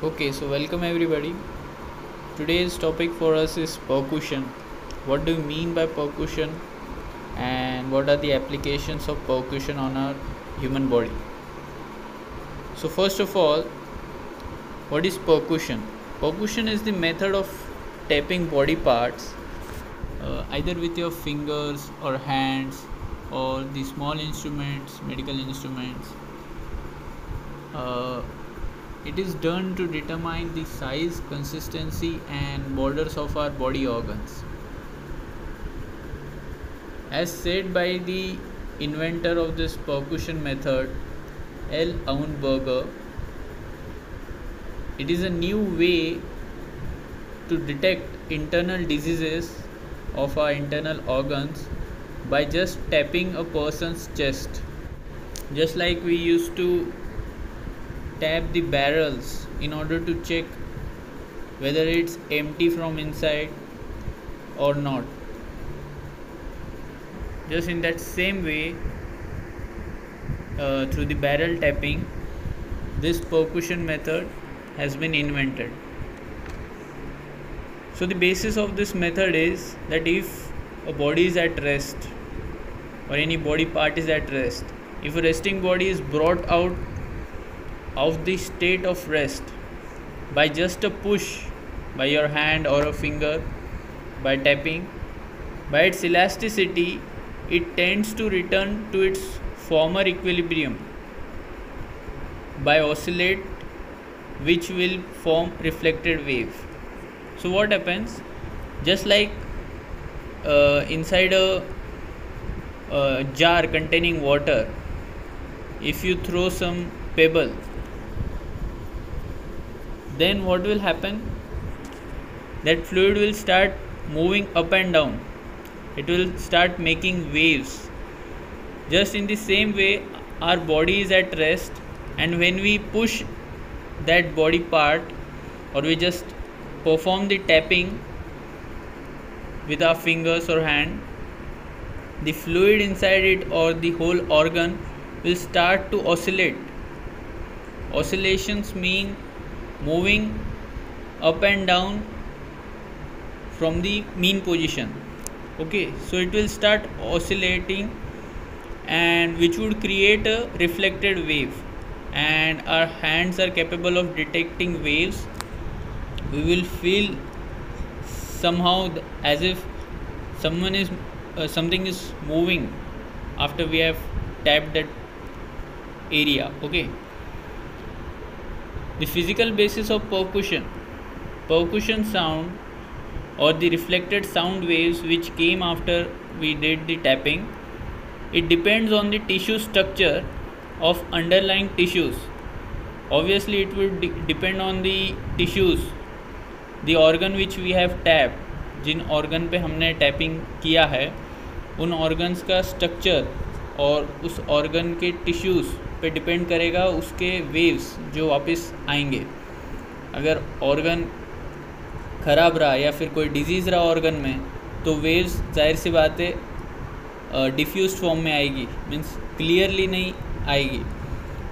Okay, so welcome everybody. Today's topic for us is percussion. What do you mean by percussion and what are the applications of percussion on our human body? So, first of all, what is percussion? Percussion is the method of tapping body parts either with your fingers or hands or the small instruments, medical instruments. Uh, It is done to determine the size, consistency, and borders of our body organs. As said by the inventor of this percussion method, L. Auenberger, it is a new way to detect internal diseases of our internal organs by just tapping a person's chest. Just like we used to tap the barrels in order to check whether it's empty from inside or not. Just in that same way, through the barrel tapping, this percussion method has been invented. So the basis of this method is that if a body is at rest or any body part is at rest, if a resting body is brought out of the state of rest by just a push by your hand or a finger, by tapping, by its elasticity it tends to return to its former equilibrium by oscillate, which will form reflected wave. So what happens, just like inside a jar containing water, if you throw some pebble, then what will happen, that fluid will start moving up and down, it will start making waves. Just in the same way our body is at rest, and when we push that body part or we just perform the tapping with our fingers or hand, the fluid inside it or the whole organ will start to oscillate. Oscillations mean moving up and down from the mean position. Okay, so it will start oscillating, and which would create a reflected wave, and our hands are capable of detecting waves. We will feel somehow as if something is moving after we have tapped that area. Okay, the physical basis of percussion sound or the reflected sound waves which came after we did the tapping, it depends on the tissue structure of underlying tissues. Obviously it will depend on the tissues, the organ which we have tapped, Jin organ पे हमने tapping किया है उन organs का structure और उस organ के tissues पे डिपेंड करेगा उसके वेव्स जो वापस आएंगे. अगर ऑर्गन ख़राब रहा या फिर कोई डिजीज़ रहा ऑर्गन में, तो वेव्स जाहिर सी बात है डिफ्यूज्ड फॉर्म में आएगी, मीन्स क्लियरली नहीं आएगी.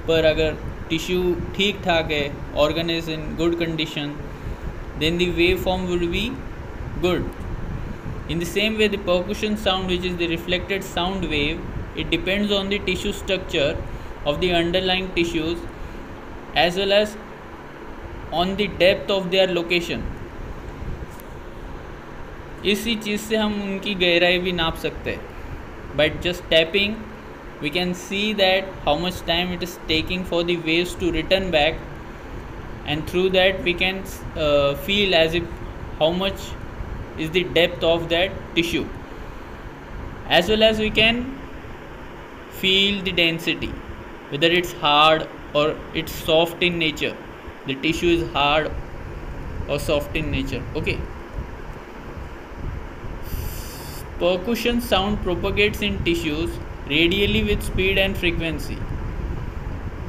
पर अगर टिश्यू ठीक ठाक है, organ is in good condition, then the waveform will be good. In the same way, the percussion sound, which is the reflected sound wave, it depends on the tissue structure of the underlying tissues as well as on the depth of their location. इसी चीज़ से हम उनकी गहराई भी नाप सकते हैं. By just tapping, we can see that how much time it is taking for the waves to return back, and through that we can feel as if how much is the depth of that tissue, as well as we can feel the density, whether it's hard or it's soft in nature. The tissue is hard or soft in nature. Okay, percussion sound propagates in tissues radially with speed and frequency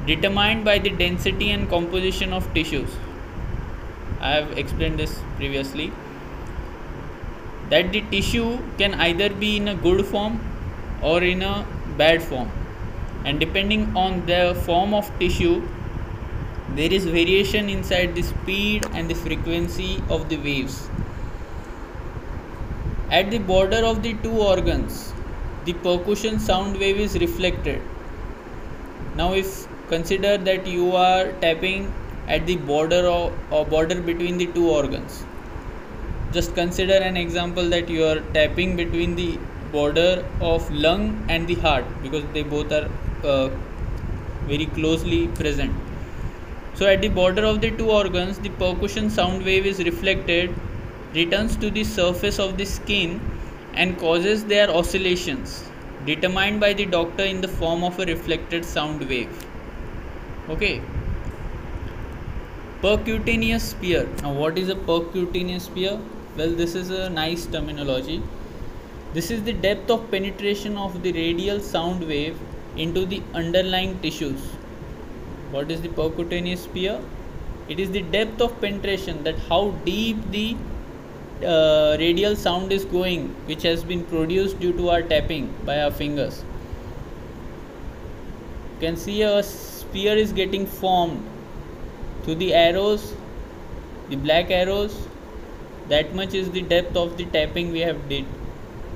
determined by the density and composition of tissues. I have explained this previously, that the tissue can either be in a good form or in a bad form, and depending on the form of tissue there is variation inside the speed and the frequency of the waves. At the border of the two organs, the percussion sound wave is reflected. Now, if consider that you are tapping at the border or border between the two organs. Just consider an example that you are tapping between the border of lung and the heart, because they both are very closely present. So at the border of the two organs, the percussion sound wave is reflected, returns to the surface of the skin and causes their oscillations, determined by the doctor in the form of a reflected sound wave. Okay. Percutaneous sphere. Now what is a percutaneous sphere? Well, this is a nice terminology. This is the depth of penetration of the radial sound wave into the underlying tissues. What is the percutaneous sphere? It is the depth of penetration, that how deep the radial sound is going, which has been produced due to our tapping by our fingers. You can see a sphere is getting formed through the arrows, the black arrows. That much is the depth of the tapping we have did,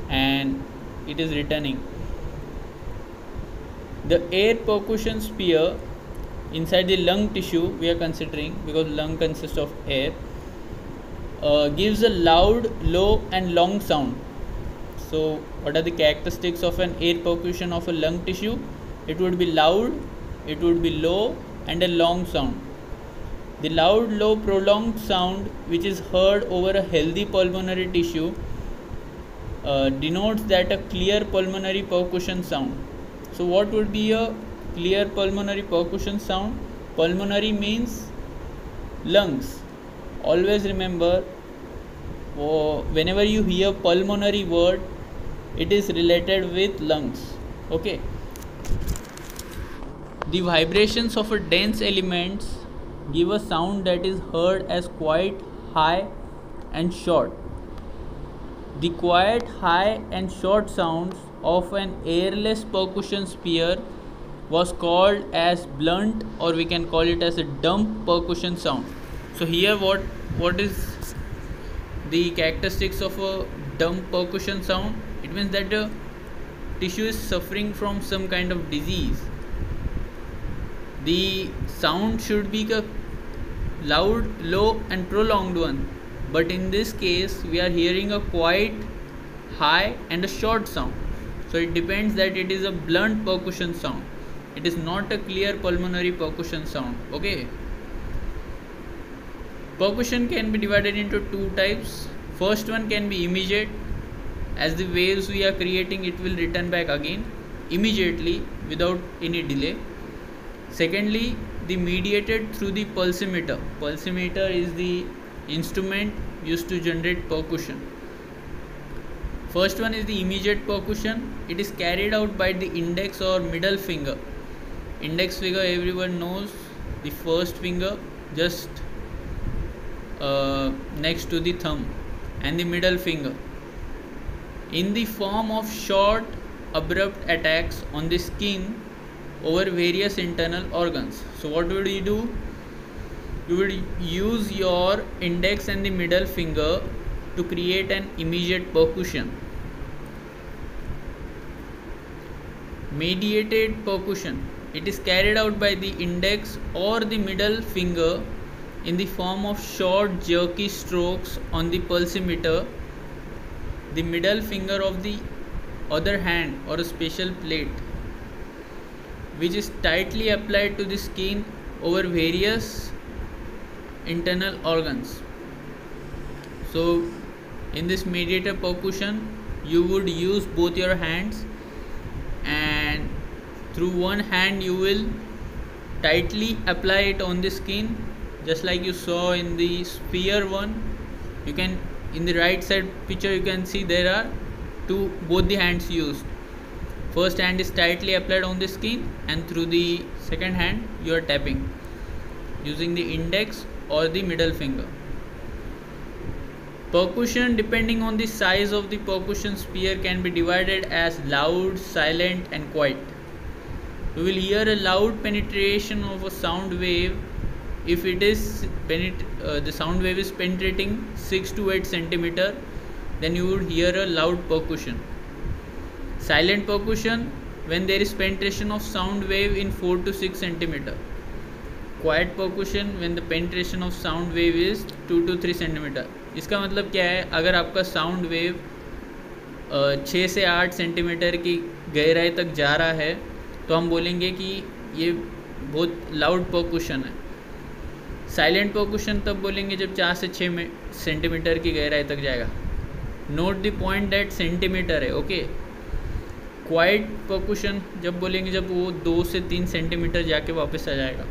and it is returning. The air percussion sphere inside the lung tissue we are considering, because lung consists of air, gives a loud, low and long sound. So what are the characteristics of an air percussion of a lung tissue? It would be loud, it would be low and a long sound. The loud, low, prolonged sound which is heard over a healthy pulmonary tissue denotes that a clear pulmonary percussion sound. So what would be a clear pulmonary percussion sound? Pulmonary means lungs. Always remember, whenever you hear pulmonary word, it is related with lungs. Okay. The vibrations of a dense elements give a sound that is heard as quiet, high and short. The quiet, high and short sounds of an airless percussion sphere was called as blunt, or we can call it as a dumb percussion sound. So here what is the characteristics of a dumb percussion sound? It means that the tissue is suffering from some kind of disease. The sound should be a loud, low and prolonged one, but in this case we are hearing a quiet, high and a short sound. So it depends that it is a blunt percussion sound. It is not a clear pulmonary percussion sound. Okay. Percussion can be divided into two types. First one can be immediate. As the waves we are creating, it will return back again immediately without any delay. Secondly, the mediated through the pulsimeter. Pulsimeter is the instrument used to generate percussion. First one is the immediate percussion. It is carried out by the index or middle finger. Index finger everyone knows, the first finger just next to the thumb, and the middle finger, in the form of short abrupt attacks on the skin over various internal organs. So what would you do? You would use your index and the middle finger to create an immediate percussion. Mediated percussion. It is carried out by the index or the middle finger in the form of short jerky strokes on the pulsimeter. The middle finger of the other hand or a special plate, which is tightly applied to the skin over various internal organs. So in this mediated percussion, you would use both your hands, and through one hand you will tightly apply it on the skin, just like you saw in the sphere one. You can, in the right side picture, you can see there are both the hands used. First hand is tightly applied on the skin, and through the second hand you are tapping using the index or the middle finger. Percussion, depending on the size of the percussion sphere, can be divided as loud, silent and quiet. We will hear a loud penetration of a sound wave if it is the sound wave is penetrating 6 to 8 centimeter, then you would hear a loud percussion. Silent percussion when there is penetration of sound wave in 4 to 6 centimeter. Quiet percussion when the penetration of sound wave is 2 to 3 centimeter. इसका मतलब क्या है, अगर आपका sound wave 6 से 8 centimetre की गहराई तक जा रहा है तो हम बोलेंगे कि ये बहुत लाउड परक्यूशन है. साइलेंट परक्यूशन तब बोलेंगे जब 4 से 6 सेंटीमीटर की गहराई तक जाएगा. Note the point that centimetre है. ओके. क्वाइट परक्यूशन जब बोलेंगे जब वो 2 से 3 सेंटीमीटर जाके वापस आ जाएगा.